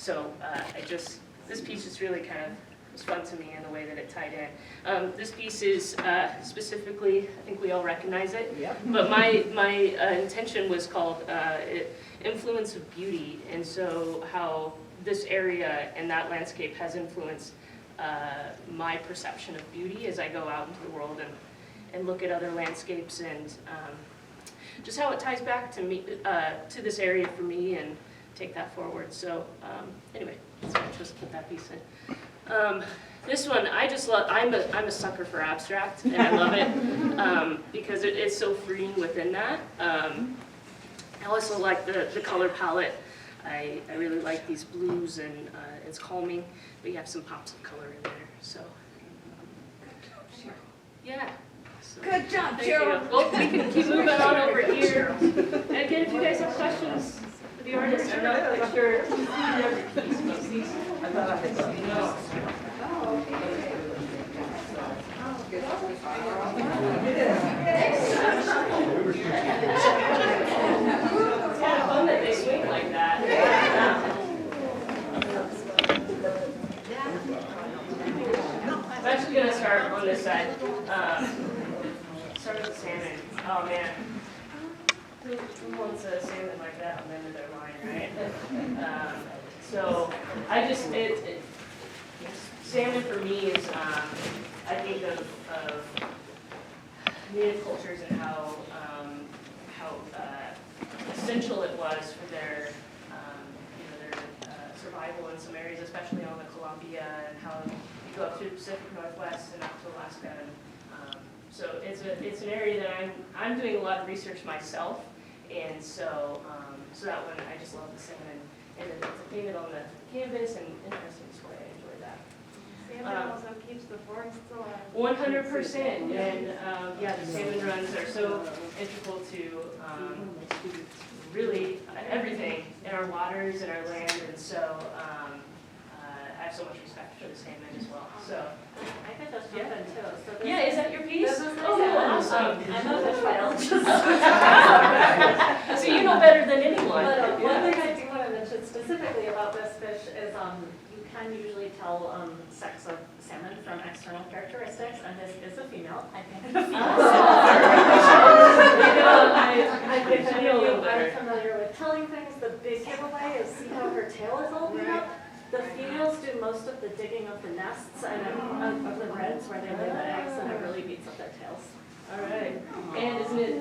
So this piece just really kind of was fun to me in the way that it tied in. This piece is specifically, I think we all recognize it, but my intention was called Influence of Beauty, and so how this area and that landscape has influenced my perception of beauty as I go out into the world and look at other landscapes, and just how it ties back to me, to this area for me, and take that forward. So anyway, so I chose to put that piece in. This one, I just love. I'm a sucker for abstract, and I love it because it is so freeing within that. I also like the color palette. I really like these blues, and it's calming, but you have some pops of color in there. So yeah. So, good job, thank Joe. you. Well, we can keep moving on over here. And again, if you guys have questions for the artist, I'm not quite sure. I thought I had something else. It's kind of fun that they swing like that. I'm actually going to start on this side. Start with salmon. Oh man. Who wants a salmon like that on the end of their line, right? So I just, salmon for me is, I think of native cultures and how essential it was for their, their survival in some areas, especially on the Columbia, and how you go up to the Pacific Northwest and up to Alaska. And, so it's an area that I'm doing a lot of research myself, and so that one I just love the salmon, and to paint it on the canvas and interesting display. I enjoy that. Salmon also keeps the forests alive. 100%, and yeah, the salmon runs are so integral to really everything in our waters and our land, and so I have so much respect for the salmon as well. So I could just jump in too. So this yeah, is that your piece? This is my Oh, salmon. awesome! I'm a fish biologist. So you know better than anyone. But one thing I do want to mention specifically about this fish is you can usually tell sex of salmon from external characteristics, and this is a female. I painted a female. If any of you are familiar with telling things, the big giveaway is see how her tail is all beat up. The females do most of the digging of the nests and of the reds where they lay the eggs, and it really beats up their tails. All right. And isn't it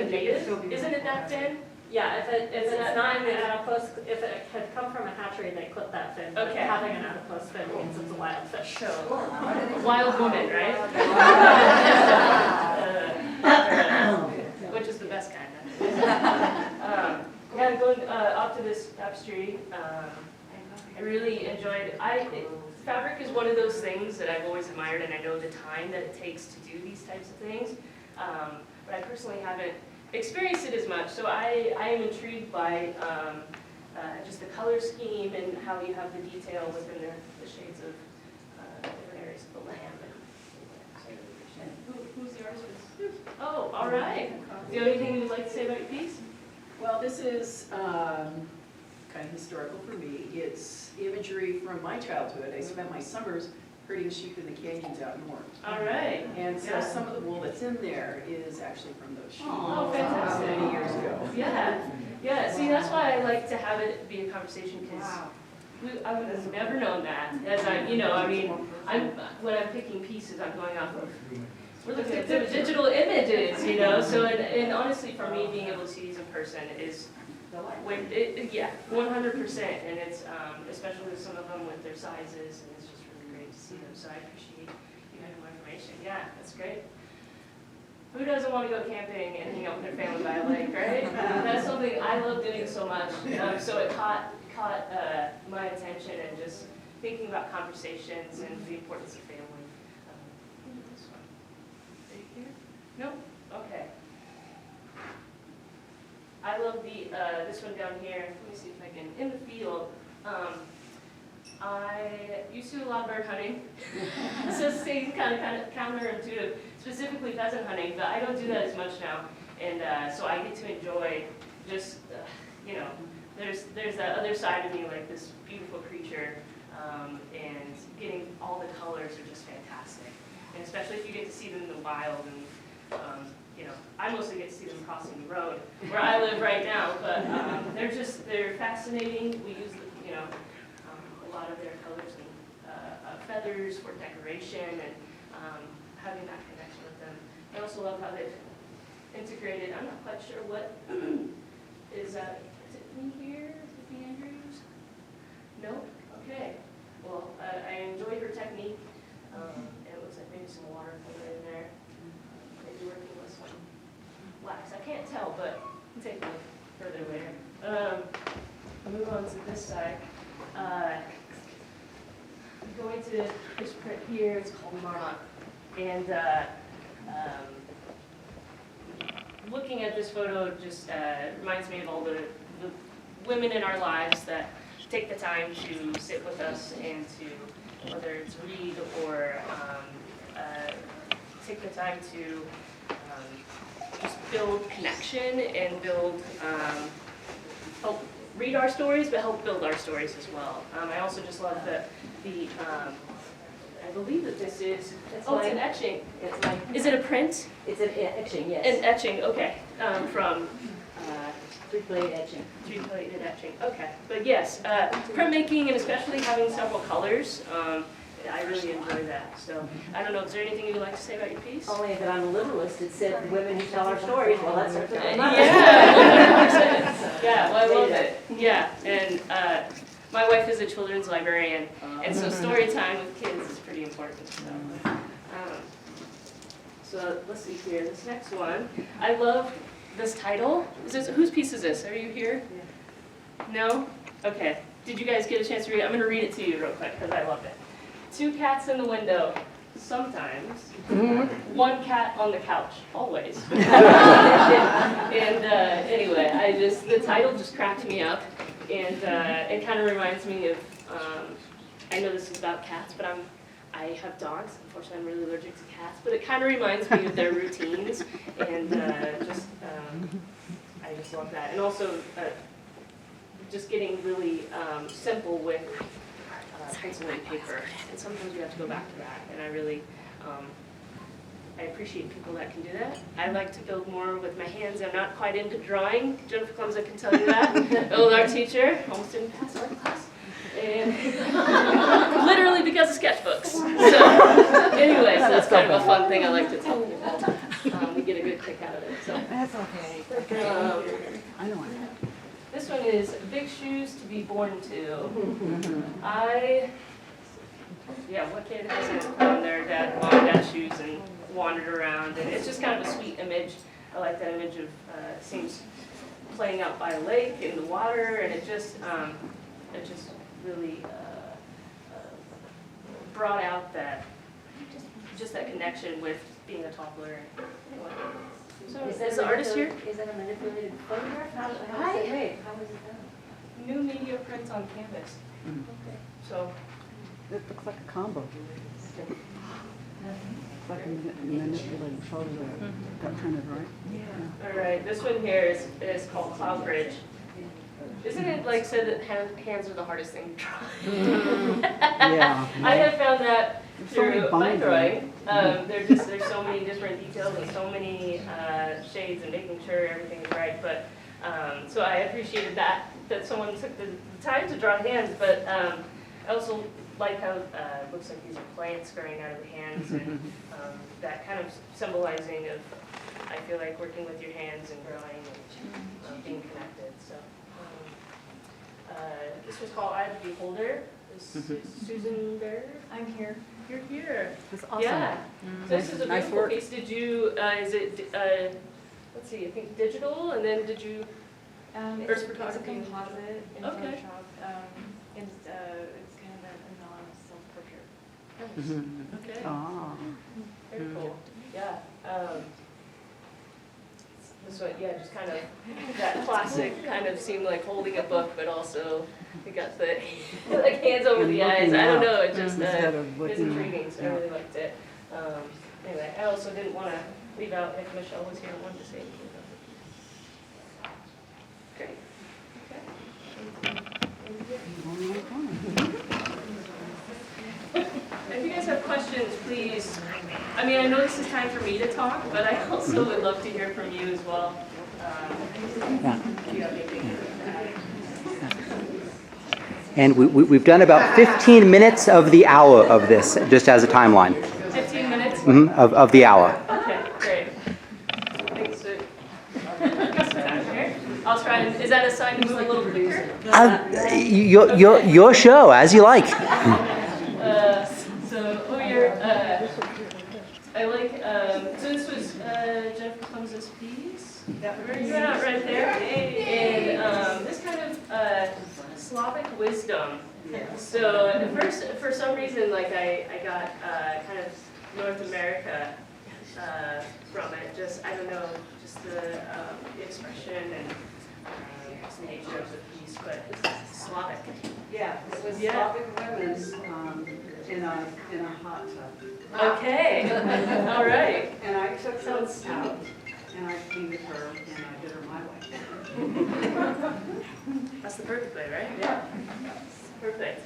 a native? Isn't it that thin? Yeah, if it's not an adipose, if it had come from a hatchery, they clip that fin. But Okay. having an adipose fin means it's a wild fish. So, wild woman, right? Which is the best kind. Yeah, going off to this tapestry. I really enjoyed. Fabric is one of those things that I've always admired, and I know the time that it takes to do these types of things. But I personally haven't experienced it as much, so I am intrigued by just the color scheme and how you have the detail within the shades of different areas of the land. Who's the artist for this? Oh, all right. Do you have anything you'd like to say about your piece? Well, this is kind of historical for me. It's imagery from my childhood. I spent my summers herding sheep in the canyons out north. All right. And so some of the wool that's in there is actually from those sheep. Oh, fantastic. Many years ago. Yeah. Yeah. See, that's why I like to have it be a conversation, because I would have never known that. As I mean, when I'm picking pieces, I'm going off of, we're looking at digital images, So, and honestly, for me, being able to see these in person is, 100%, and it's especially with some of them with their sizes, and it's just really great to see them. So I appreciate you having more information. Yeah, that's great. Who doesn't want to go camping and hang out with their family by a lake, right? That's something I love doing so much. So it caught my attention, and just thinking about conversations and the importance of family. This one. Right here? Nope. Okay. I love this one down here. Let me see if I can. In the field, I used to do a lot of bird hunting. So it stays kind of counterintuitive, specifically pheasant hunting, but I don't do that as much now. And so I get to enjoy just, there's that other side of me, like this beautiful creature, and getting all the colors are just fantastic. And especially if you get to see them in the wild, and you know, I mostly get to see them crossing the road where I live right now, but they're fascinating. We use, you know, a lot of their colors and feathers for decoration, and having that connection with them. I also love how they've integrated, I'm not quite sure what is it me here? Is it me, Andrews? No? Okay. Well, I enjoyed her technique. It looks like maybe some watercolor in there. Maybe working with some wax. I can't tell, but we'll take a look further later. I'll move on to this side. Going to this print here, it's called Mama. And looking at this photo just reminds me of all the women in our lives that take the time to sit with us and to, whether it's read or take the time to just build connection and build, help read our stories, but help build our stories as well. I also just love the I believe that this is, it's an etching. It's like, Is it a print? it's an etching, yes. An etching, okay, from Three-blade etching. three-plated etching, okay. But yes, printmaking and especially having several colors, I really enjoy that. So, I don't know, is there anything you'd like to say about your piece? Only that on the literalist, it said women who tell our stories. Well, that's our Yeah, 100%. Yeah, well, I love it. Yeah, and my wife is a children's librarian, and so story time with kids is pretty important. So let's see here, this next one. I love this title. Whose piece is this? Are you here? No? Okay. Did you guys get a chance to read it? I'm going to read it to you real quick because I love it. Two cats in the window, sometimes. One cat on the couch, always. And anyway, the title just cracked me up, and it kind of reminds me of, I know this is about cats, but I have dogs. Unfortunately, I'm really allergic to cats, but it kind of reminds me of their routines, and I just love that. And also, just getting really simple with pencil and paper, and sometimes we have to go back to that, and I really, I appreciate people that can do that. I like to build more with my hands. I'm not quite into drawing. Jennifer Clemson can tell you that. Our teacher, almost didn't pass art class. And literally because of sketchbooks. So anyway, so that's kind of a fun thing I like to tell people. We get a good kick out of it. So That's okay. I know it. this one is Big Shoes to Be Born To. What kid hasn't put on their mom and dad's shoes and wandered around? And it's just kind of a sweet image. I like that image of seems playing out by a lake in the water, and it just really brought out that connection with being a toddler. So is the artist here? Is that a manipulated photograph? How was it made? How was it done? New media prints on canvas. Okay. So It looks like a combo. It's like a manipulated photograph. That kind of, right? all right, this one here is called Cloud Bridge. Isn't it like said that hands are the hardest thing to draw? Yeah. I have found that There's so many through my bindings. drawing. There's so many different details and so many shades and making sure everything is right. But so I appreciated that someone took the time to draw hands. But I also like how it looks like these are plants growing out of the hands, and that kind of symbolizing of, I feel like, working with your hands and growing and being connected. So this was called I the Beholder. This is Susan Bear. I'm here. You're here. That's awesome. Yeah. So this is a Nice beautiful work. piece. Did you, is it, let's see, I think digital, and then did you, It's a photography. composite in Okay. Photoshop. It's kind of a non-self-portrait. okay, Ah. very cool. Yeah. This one, yeah, just kind of that classic kind of seemed like holding a book, but also you got the like hands over And the eyes. looking I don't out know, it just instead of is looking- intriguing, so I yeah. really liked it. Anyway, I also didn't want to leave out if Michelle was here. I wanted to say anything about it. Great. Okay. If you guys have questions, please. I mean, I know this is time for me to talk, but I also would love to hear from you as well. If you have anything to add. And we've done about 15 minutes of the hour of this, just as a timeline 15 minutes? of the hour. Okay, great. Thanks for time here. I'll try and, is that a sign to move a little quicker? Your show, as you like. I like, so this was Jennifer Clems's piece. Yeah, right there. And this kind of Slavic wisdom. So at first, for some reason, like I got kind of North America from it. Just, I don't know, just the expression and nature of the piece, but it's Slavic. Yeah, it was Yeah. Auburn Women's in a hot tub. Okay, all right. And I took those out and I painted her and I did her my way. That's the perfect way, right? Yeah. Perfect.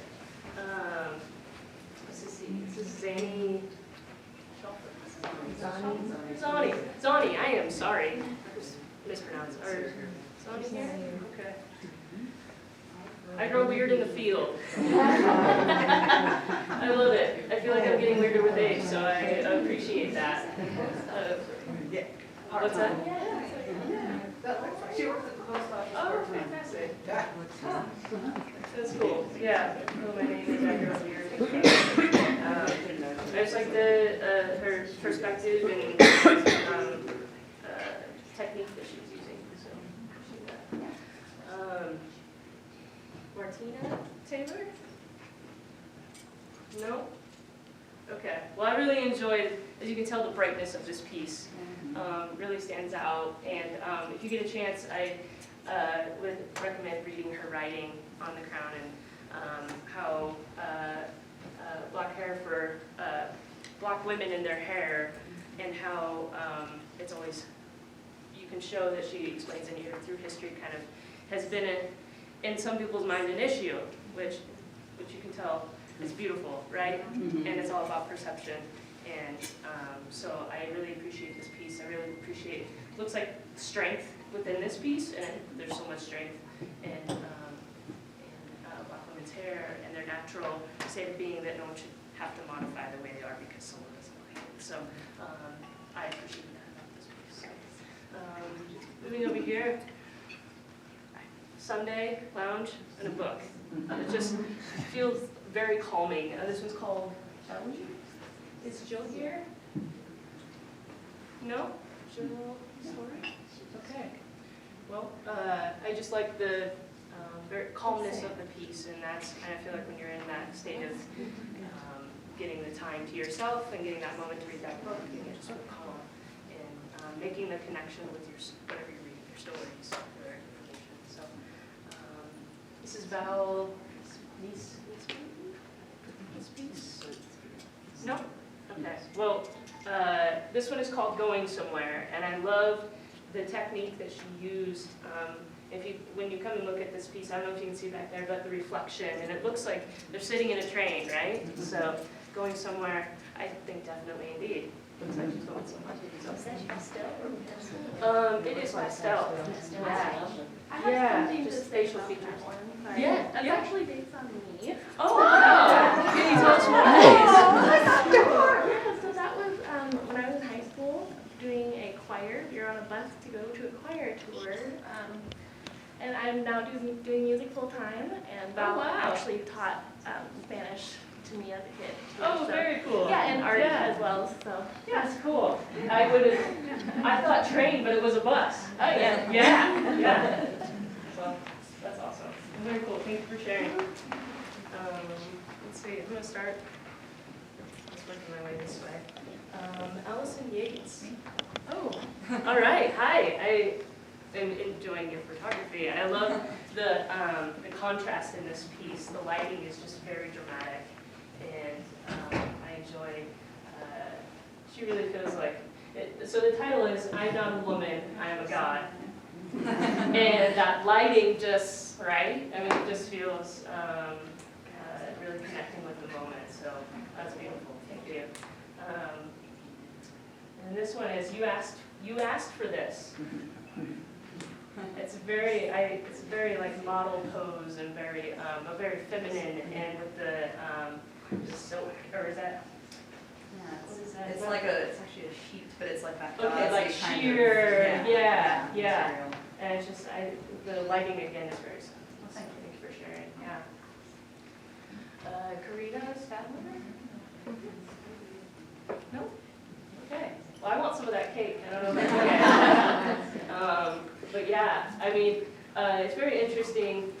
Let's just see. This is Zanny. Zani. I am sorry. I just mispronounced. Or Zani here? Okay. I grow weird in the field. I love it. I feel like I'm getting weirder with age, so I appreciate that. What's that? She worked at the post office. Oh, fantastic. That's cool. Yeah. Oh, my name is I grow weird. I just like her perspective and technique that she was using. So, appreciate that. Martina Taylor? No? Okay. Well, I really enjoyed, as you can tell, the brightness of this piece really stands out. And if you get a chance, I would recommend reading her writing on the crown and how black hair for black women in their hair, and how it's always, you can show that she explains in here through history kind of has been in some people's mind an issue, which you can tell is beautiful, right? And it's all about perception. And so I really appreciate this piece. I really appreciate, looks like strength within this piece, and there's so much strength in black women's hair and their natural state of being that no one should have to modify the way they are because someone doesn't like it. So I appreciate that about this piece. Moving over here, Sunday lounge and a book. It just feels very calming. This one's called Ellie. Is Jill here? No? Jill Story? Okay. Well, I just like the very calmness of the piece, and that's, and I feel like when you're in that state of getting the time to yourself and getting that moment to read that book, you can just sort of calm and making the connection with your whatever you're reading, your stories, or information. So this is Val Nice piece? No? Okay. Well, this one is called Going Somewhere, and I love the technique that she used. When you come and look at this piece, I don't know if you can see back there, but the reflection, and it looks like they're sitting in a train, right? So going somewhere, I think definitely indeed. Looks like she's going somewhere. It is pastel. Yeah, just facial features. Yeah, That's actually based on me. Oh, wow. Can you tell us more, please? Yeah, so that was when I was in high school doing a choir. We were on a bus to go to a choir tour. And I'm now doing music full time, and Val actually taught Spanish to me as a kid. Too, Oh, so. very cool. Yeah, and art as well. So Yeah, it's cool. I thought train, but it was a bus. Oh yeah. Yeah. Well, that's awesome. Very cool. Thank you for sharing. Let's see. I'm gonna start. Let's work my way this way. Allison Yates. Oh, all right. Hi. I am enjoying your photography. I love the contrast in this piece. The lighting is just very dramatic, and I enjoy. She really feels like. So the title is "I'm Not a Woman, I Am a God," and that lighting just right? I mean, it just feels really connecting with the moment, so that's beautiful, thank you. And this one is, you asked for this. It's very like model pose and very, very feminine, and with the silk, or is that? What is that? It's actually a sheet, but it's like that. Okay, like kind sheer, of, yeah. material. And it's just, the lighting again is very subtle. Thank you for sharing, yeah. Karita Stadler? No? Okay. Well, I want some of that cake. I don't know if that's okay. But yeah, I mean, it's very interesting.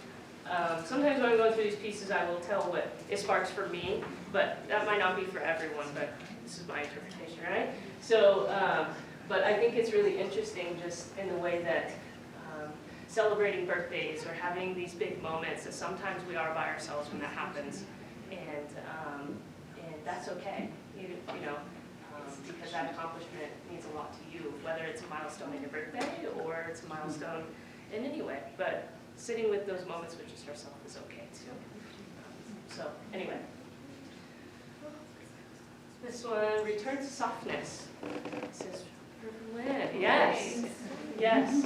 Sometimes when I'm going through these pieces, I will tell what it sparks for me, but that might not be for everyone, but this is my interpretation, right? So, but I think it's really interesting just in the way that celebrating birthdays or having these big moments, that sometimes we are by ourselves when that happens, and that's okay, you know, because that accomplishment means a lot to you, whether it's a milestone in your birthday or it's a milestone in any way. But sitting with those moments with just ourselves is okay too. So anyway, this one, Return to Softness. This is Lynn. Yes, yes.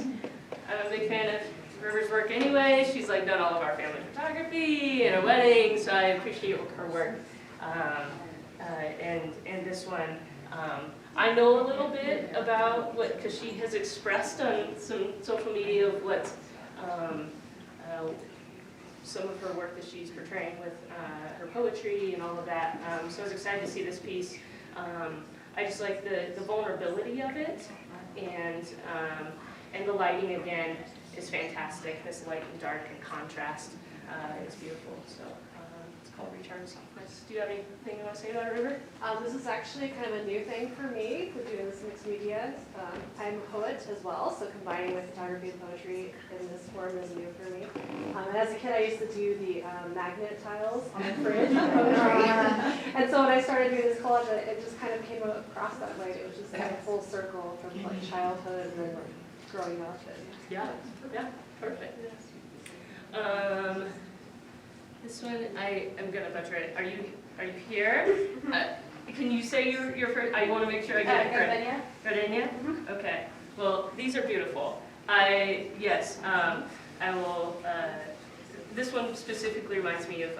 I'm a big fan of River's work anyway. She's like done all of our family photography and our wedding, so I appreciate her work. And this one, I know a little bit about what, because she has expressed on some social media of what some of her work that she's portraying with her poetry and all of that. So I was excited to see this piece. I just like the vulnerability of it, and the lighting again is fantastic. This light and dark and contrast is beautiful. So it's called Return to Softness. Do you have anything you want to say about it, River? This is actually kind of a new thing for me, with doing this mixed media. I'm a poet as well, so combining with photography and poetry in this form is new for me. And as a kid, I used to do the magnet tiles on the fridge of poetry. And so when I started doing this collage, it just kind of came across that way. It was just like a full circle from like childhood and then like growing up. Yeah, perfect. This one, I am gonna butcher it. Are you here? Can you say your first? I want to make sure I get it correct. Gardenia? Okay. Well, these are beautiful. I will. This one specifically reminds me of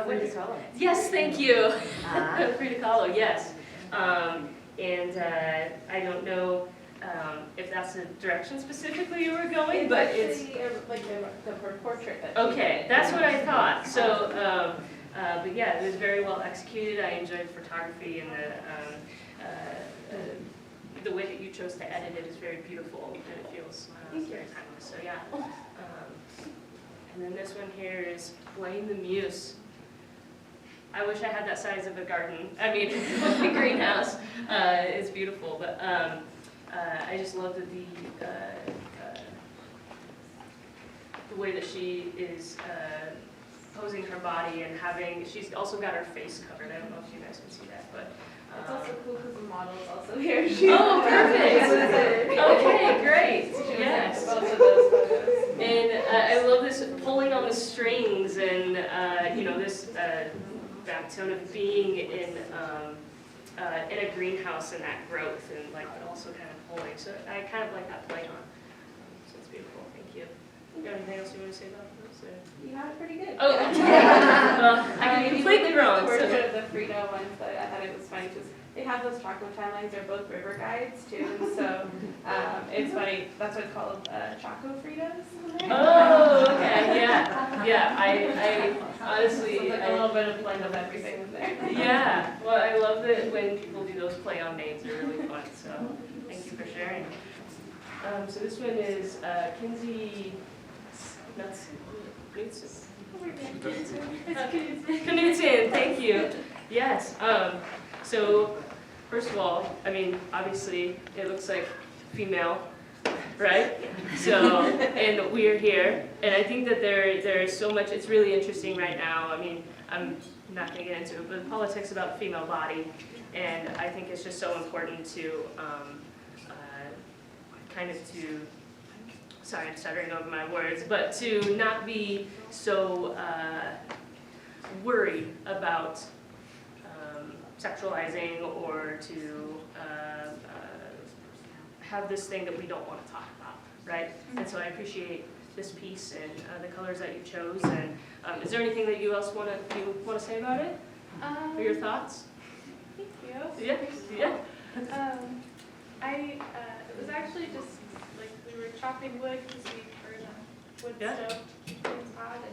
what is it? Yes, thank you. Frida Kahlo. Yes. And I don't know if that's the direction specifically you were going, but it's like the portrait. Okay, that's what I thought. So, but yeah, it was very well executed. I enjoyed photography, and the way that you chose to edit it is very beautiful, and it feels very timeless. So yeah. And then this one here is Blame the Muse. I wish I had that size of a garden. I mean, a greenhouse. It's beautiful, but I just love that the way that she is posing her body and she's also got her face covered. I don't know if you guys can see that, but. It's also cool because the model is also here. Oh, perfect! Okay, great. Yes. Both of those photos. And I love this pulling on the strings, and this backbone of being in a greenhouse and that growth, and like also kind of pulling. So I kind of like that play on. So it's beautiful. Thank you. You got anything else you want to say about this? Or? You have it pretty good. Oh, okay. Well, I'm completely wrong. The So. of the Frida ones, but I thought it was funny because they have those choco timelines. They're both river guides too, so it's funny. That's what it's called, choco Fridas. Oh, okay, yeah. I honestly, So like a little bit of blend of everything in there. Yeah. Well, I love that when people do those play on names. They're really fun. So thank you for sharing. So this one is Kinsey Knudsen, thank you. Yes. So first of all, I mean, obviously it looks like female, right? So, and we're here, and I think that there is so much. It's really interesting right now. I mean, I'm not going to get into it, but politics about the female body, and I think it's just so important to kind of to sorry, I'm stuttering over my words, but to not be so worried about sexualizing or to have this thing that we don't want to talk about, right? And so I appreciate this piece and the colors that you chose. And is there anything that you else want to say about it? Or your thoughts? Thank you. Yeah. Yeah. It was actually just like we were chopping wood because we were in a wood Yeah. stove to keep things hot, and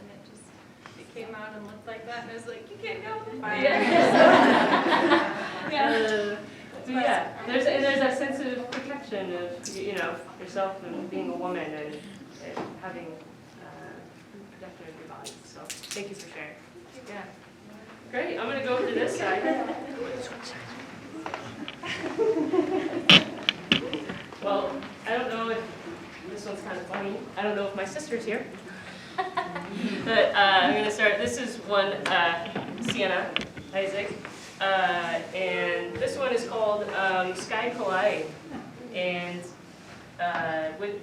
it came out and looked like that, and I was like, you can't go on the fire. Yeah. Yeah. There's that sense of protection of yourself and being a woman and having protection of your body. So thank you for sharing. Yeah. Great. I'm gonna go over to this side. Well, I don't know if this one's kind of funny. I don't know if my sister's here. But I'm going to start. This is one, Sienna Isaac. And this one is called Sky Collide. And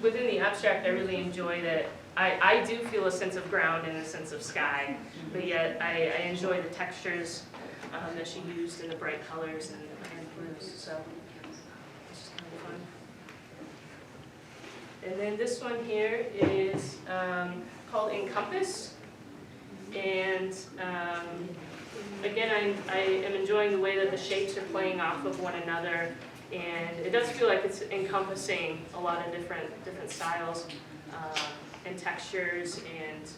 within the abstract, I really enjoy that. I do feel a sense of ground and a sense of sky. But yet, I enjoy the textures that she used and the bright colors and blues. So it's just kind of fun. And then this one here is called Encompass. And again, I am enjoying the way that the shapes are playing off of one another. And it does feel like it's encompassing a lot of different styles and textures. And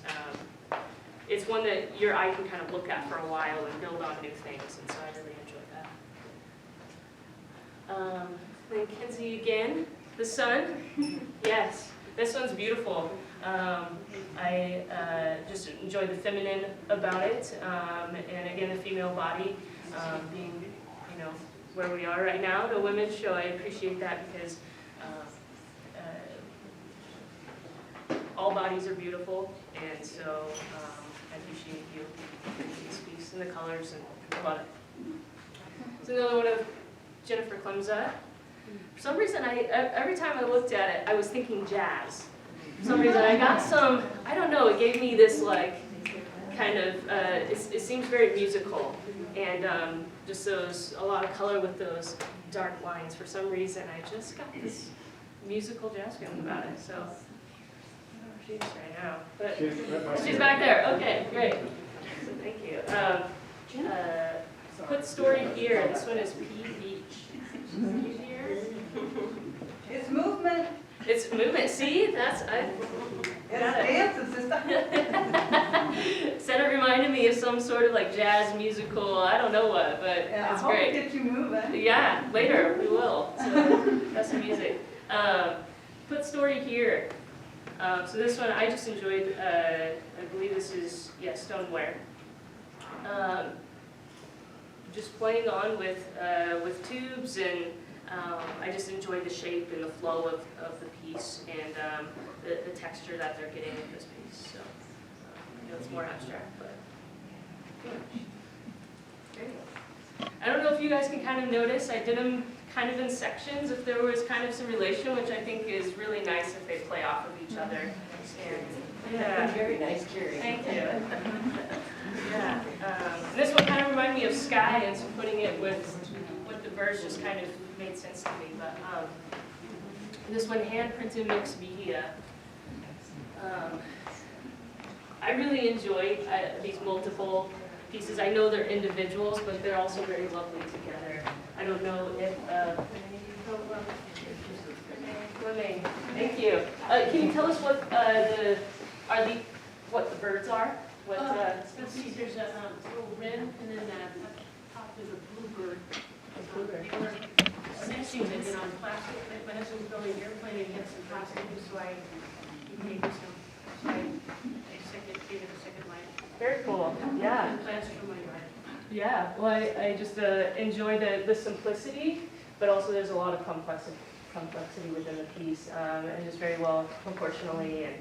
it's one that your eye can kind of look at for a while and build on new things. And so I really enjoy that. Then Kenzie again, the sun. Yes, this one's beautiful. I just enjoy the feminine about it, and again the female body being, where we are right now, the women's show. I appreciate that because all bodies are beautiful, and so I appreciate you making this piece and the colors, and I love it. It's another one of Jennifer Clemza. For some reason, every time I looked at it, I was thinking jazz. For some reason, I got some, I don't know, it gave me this kind of, it seems very musical. And just a lot of color with those dark lines. For some reason, I just got this musical jazz feeling about it. So, I don't know where she is right now. But she's back there. Okay, great. So thank you. Put story here. This one is P Beach. It's movement. It's movement. See, that's It's dances. Instead of reminding me of some sort of jazz musical, I don't know what, but it's great. I hope to get you moving. Yeah, later we will. So that's some music. Put story here. So this one I just enjoyed. I believe this is stoneware. Just playing on with tubes, and I just enjoy the shape and the flow of the piece and the texture that they're getting with this piece. So it's more abstract, but I don't know if you guys can kind of notice. I did them kind of in sections. If there was kind of some relation, which I think is really nice if they play off of each other. And, yeah, Very nice, Carrie. thank you. Yeah, this one kind of reminded me of sky, and so putting it with the birds just kind of made sense to me. But this one, hand printed mixed media. I really enjoy these multiple pieces. I know they're individuals, but they're also very lovely together. I don't know if Fleming, thank you. Can you tell us what what the birds are? What There's a little wren, and then top is a bluebird. They were nesting it on plastic. My husband was building an airplane and he had some plastic, so he gave me some. So I gave it a second life. Very cool. Yeah. Plants from my yard. Yeah. Well, I just enjoy the simplicity, but also there's a lot of complexity within the piece, and just very well proportionally and.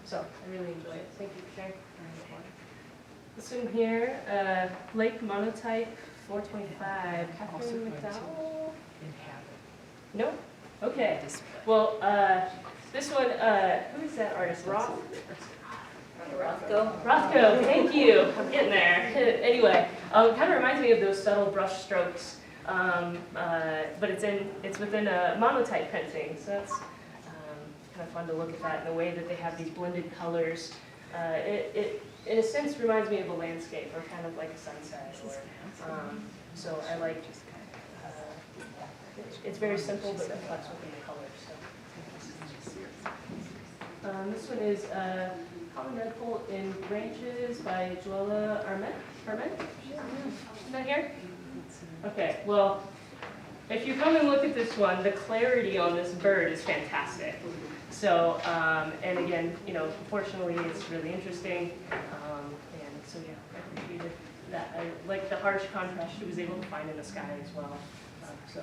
So I really enjoy it. Thank you for sharing. This one here, Lake Monotype 425. Catherine McDowell? No? Okay, well, this one, who is that artist? Rothko, thank you. I'm getting there. Anyway, kind of reminds me of those subtle brush strokes, but it's within a monotype printing, so that's kind of fun to look at that in the way that they have these blended colors. It in a sense reminds me of a landscape or kind of like a sunset. So I like. It's very simple but reflects within the colors. So. This one is Common Redpoll in Branches by Joella Arment. Isn't that here? Okay, well, if you come and look at this one, the clarity on this bird is fantastic. So, and again, you know, proportionally it's really interesting. And so, yeah, I appreciated that. I like the harsh contrast she was able to find in the sky as well. So,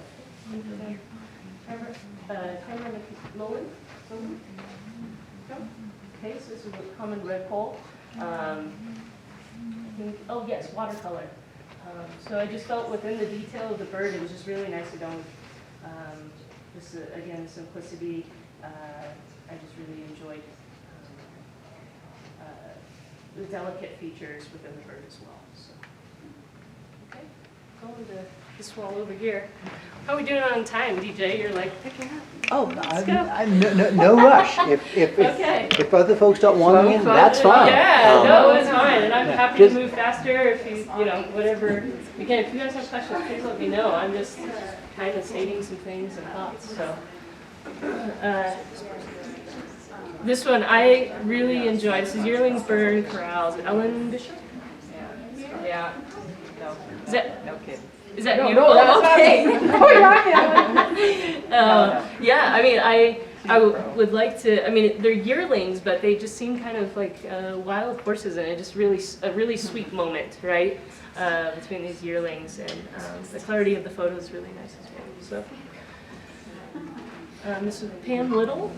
Tamara McMullen. Okay, so this is a Common Redpoll. Oh yes, watercolor. So I just felt within the detail of the bird, it was just really nice to go. Just again, the simplicity. I just really enjoyed the delicate features within the bird as well. So, okay, going to this wall over here. How are we doing on time, DJ? You're like picking up. Oh, no rush. Okay. If other folks don't want me in, that's fine. Yeah, no, it's fine, and I'm happy to move faster if you know, whatever. Again, if you guys have questions, please let me know. I'm just kind of stating some things and thoughts. So, this one I really enjoyed. This is Yearlings Burn Corrals. Ellen Bishop. Yeah. No. Is that No kidding. Is that No, you? no, that's not okay. me. Oh, you're right. No. Yeah, I mean, I would like to. I mean, they're yearlings, but they just seem kind of like wild horses, and it just a really sweet moment, right, between these yearlings, and the clarity of the photo is really nice as well. So, this is Pam Little,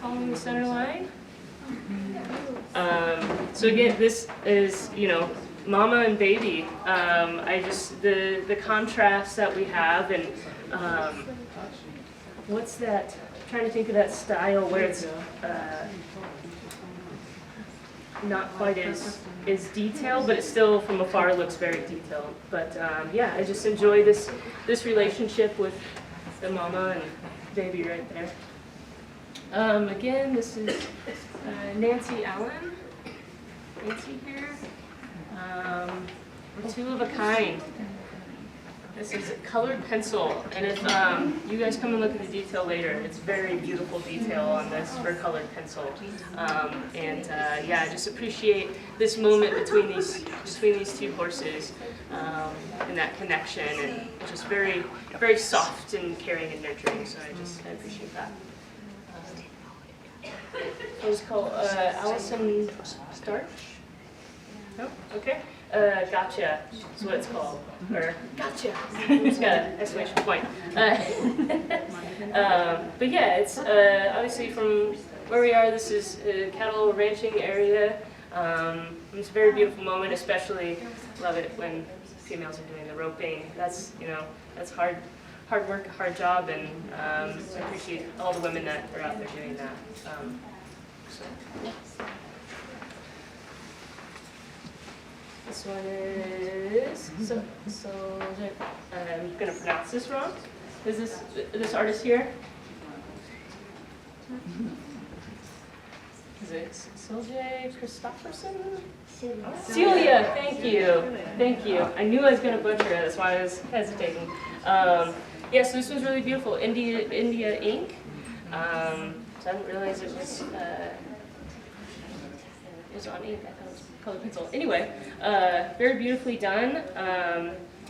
following the center line. So again, this is, you know, mama and baby. I just, the contrast that we have, and what's that, I'm trying to think of that style where it's not quite as detailed, but it still from afar looks very detailed. But yeah, I just enjoy this relationship with the mama and baby right there. Again, this is Nancy Allen. Nancy here. We're two of a kind. This is colored pencil, and if you guys come and look at the detail later, it's very beautiful detail on this for colored pencil. Yeah, I just appreciate this moment between these two horses and that connection, and just very, very soft and caring and nurturing. So I appreciate that. It was called Allison Starch. No? Okay. Gotcha is what it's called. Or gotcha. It's got an exclamation point. But yeah, it's obviously from where we are, this is a cattle ranching area. It's a very beautiful moment, especially love it when females are doing the roping. That's, you know, that's hard work, a hard job, and I appreciate all the women that are out there doing that. This one is, I'm going to pronounce this wrong. Is this artist here? Is it Silje Christopherson? Celia, thank you. Thank you. I knew I was going to butcher it, that's why I was hesitating. Yeah, so this one's really beautiful. India ink. So I didn't realize it was on ink. I thought it was colored pencil. Anyway, very beautifully done.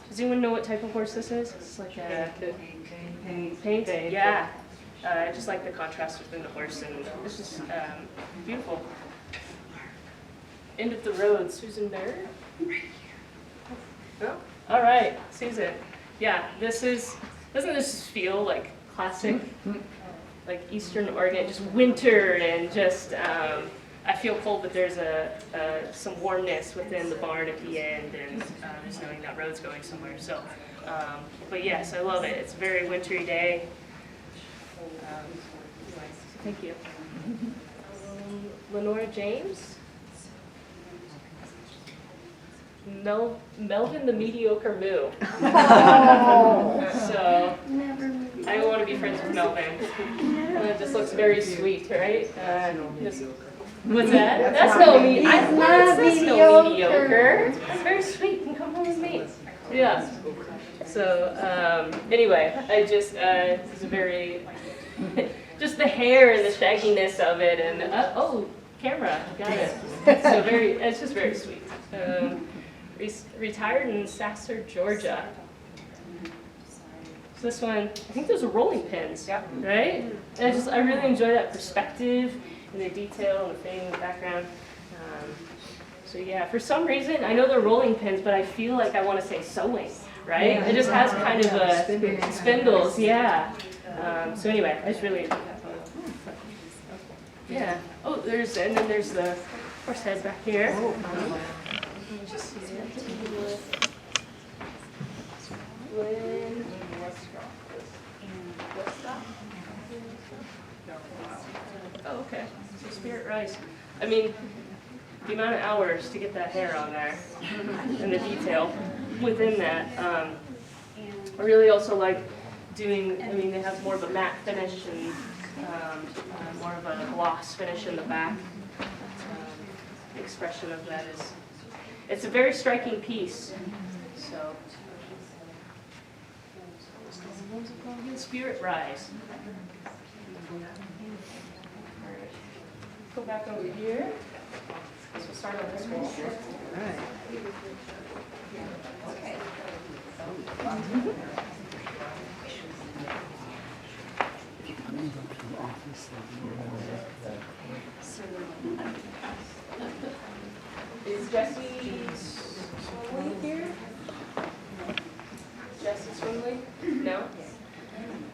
Does anyone know what type of horse this is? It's like a paint. Yeah. I just like the contrast between the horse, and it's just beautiful. End of the road, Susan Baird. Oh, all right, Susan. Yeah, doesn't this feel like classic, like Eastern Oregon, just winter, and just, I feel cold, but there's some warmness within the barn at the end, and just knowing that road's going somewhere. So, but yes, I love it. It's a very wintry day. Thank you. Lenora James. Melvin the Mediocre Moo. So, I want to be friends with Melvin. It just looks very sweet, right? What's that? That's no mediocre. That's very sweet. You can come home with me. Yeah. So, anyway, I just, this is a very, just the hair and the shagginess of it, and, oh, camera, got it. So it's just very sweet. Retired in Sasser, Georgia. So this one, I think those are rolling pins, right? And I really enjoy that perspective and the detail and the fading in the background. So yeah, for some reason, I know they're rolling pins, but I feel like I want to say sewing, right? Yeah. It just has kind of a spindles, yeah. So anyway, I just really enjoy that photo. Yeah. Oh, and then there's the horse head back here. Just see it. Lynn. Oh, okay. So Spirit Rice. I mean, the amount of hours to get that hair on there and the detail within that. I really also like doing, it has more of a matte finish and more of a gloss finish in the back. The expression of that is, it's a very striking piece. So, Spirit Rise. Go back over here. So we'll start on this wall. Right. Okay. Is Jesse Swimley here? Jesse Swimley? No?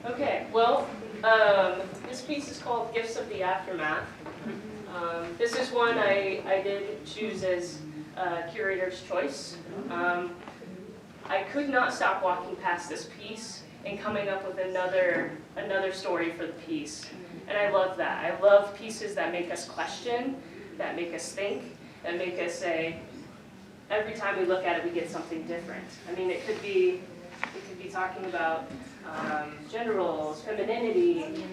Okay, well, this piece is called Gifts of the Aftermath. This is one I did choose as Curator's choice. I could not stop walking past this piece and coming up with another story for the piece. And I love that. I love pieces that make us question, that make us think, that make us say, every time we look at it, we get something different. I mean, it could be talking about gender roles, femininity,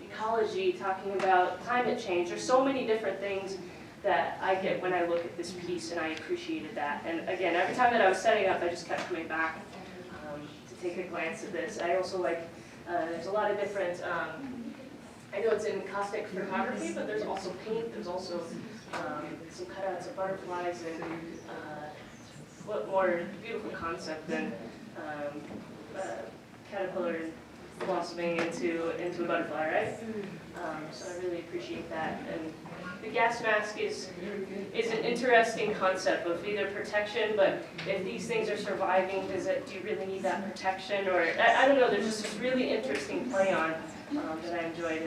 ecology, talking about climate change. There's so many different things that I get when I look at this piece, and I appreciated that. And again, every time that I was setting up, I just kept coming back to take a glance at this. I also like, there's a lot of different, I know it's in caustic photography, but there's also paint, there's also some cutouts of butterflies, and what more beautiful concept than caterpillar blossoming into a butterfly, right? So I really appreciate that. And the gas mask is an interesting concept of either protection, but if these things are surviving, do you really need that protection? Or I don't know, there's just this really interesting play on that I enjoyed.